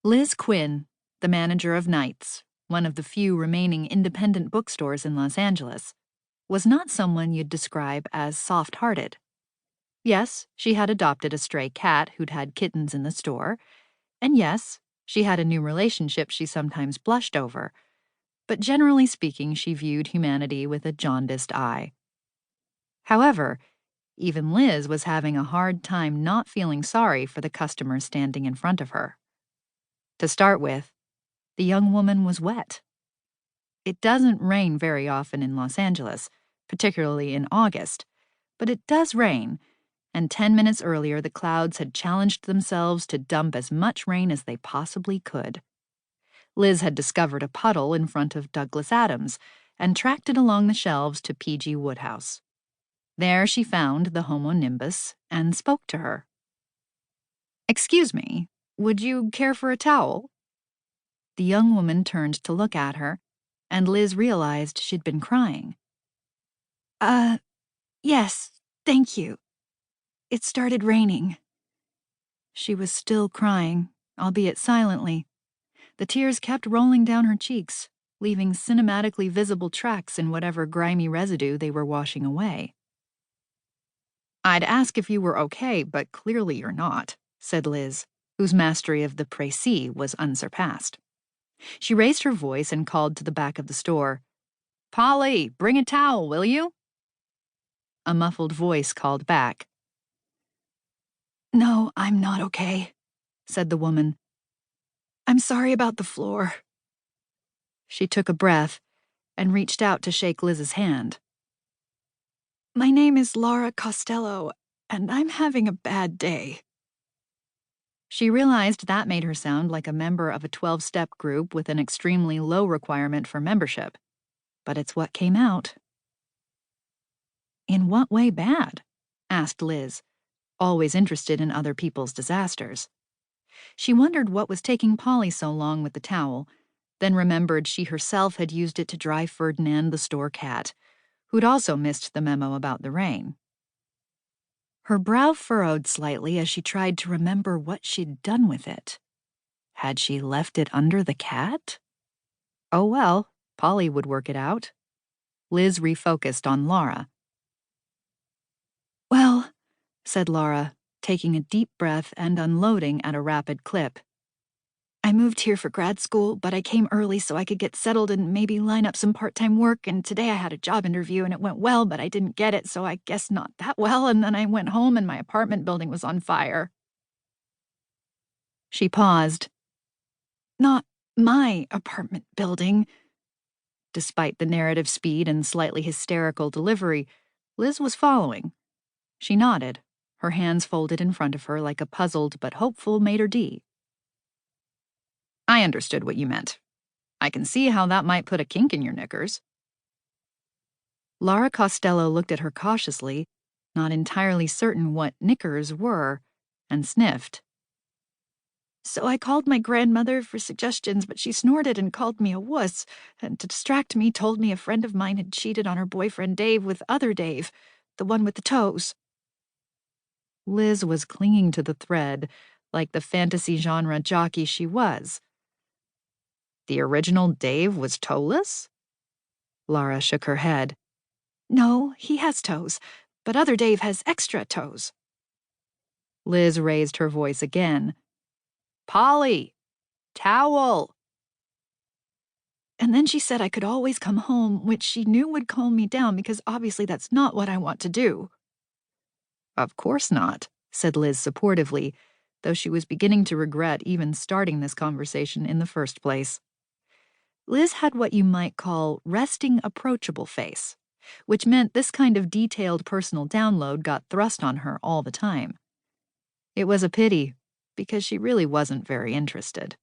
Liz Quinn, the manager of Knights, one of the few remaining independent bookstores in Los Angeles, was not someone you'd describe as soft-hearted. Yes, she had adopted a stray cat who'd had kittens in the store, and yes, she had a new relationship she sometimes blushed over, but generally speaking, she viewed humanity with a jaundiced eye. However, even Liz was having a hard time not feeling sorry for the customer standing in front of her. To start with, the young woman was wet. It doesn't rain very often in Los Angeles, particularly in August, but it does rain, and 10 minutes earlier the clouds had challenged themselves to dump as much rain as they possibly could. Liz had discovered a puddle in front of Douglas Adams and tracked it along the shelves to P.G. Wodehouse. There she found the Homo nimbus and spoke to her. "Excuse me, would you care for a towel?" The young woman turned to look at her, and Liz realized she'd been crying. Yes, thank you. It started raining." She was still crying, albeit silently. The tears kept rolling down her cheeks, leaving cinematically visible tracks in whatever grimy residue they were washing away. "I'd ask if you were okay, but clearly you're not," said Liz, whose mastery of the précis was unsurpassed. She raised her voice and called to the back of the store, "Polly, bring a towel, will you?" A muffled voice called back. "No, I'm not okay," said the woman. "I'm sorry about the floor." She took a breath and reached out to shake Liz's hand. "My name is Laura Costello, and I'm having a bad day." She realized that made her sound like a member of a 12-step group with an extremely low requirement for membership. But it's what came out. "In what way bad?" asked Liz, always interested in other people's disasters. She wondered what was taking Polly so long with the towel, then remembered she herself had used it to dry Ferdinand the store cat, who'd also missed the memo about the rain. Her brow furrowed slightly as she tried to remember what she'd done with it. Had she left it under the cat? Oh well, Polly would work it out. Liz refocused on Laura. "Well," said Laura, taking a deep breath and unloading at a rapid clip. "I moved here for grad school, but I came early so I could get settled and maybe line up some part-time work, and today I had a job interview and it went well, but I didn't get it, so I guess not that well, and then I went home and my apartment building was on fire." She paused. "Not my apartment building." Despite the narrative speed and slightly hysterical delivery, Liz was following. She nodded, her hands folded in front of her like a puzzled but hopeful maitre d'. "I understood what you meant. I can see how that might put a kink in your knickers." Laura Costello looked at her cautiously, not entirely certain what knickers were, and sniffed. "So I called my grandmother for suggestions, but she snorted and called me a wuss, and to distract me told me a friend of mine had cheated on her boyfriend Dave with other Dave, the one with the toes." Liz was clinging to the thread, like the fantasy genre jockey she was. "The original Dave was toeless?" Laura shook her head. "No, he has toes, but other Dave has extra toes." Liz raised her voice again. "Polly! Towel!" And then she said I could always come home, which she knew would calm me down because obviously that's not what I want to do. "Of course not," said Liz supportively, though she was beginning to regret even starting this conversation in the first place. Liz had what you might call resting approachable face, which meant this kind of detailed personal download got thrust on her all the time. It was a pity, because she really wasn't very interested.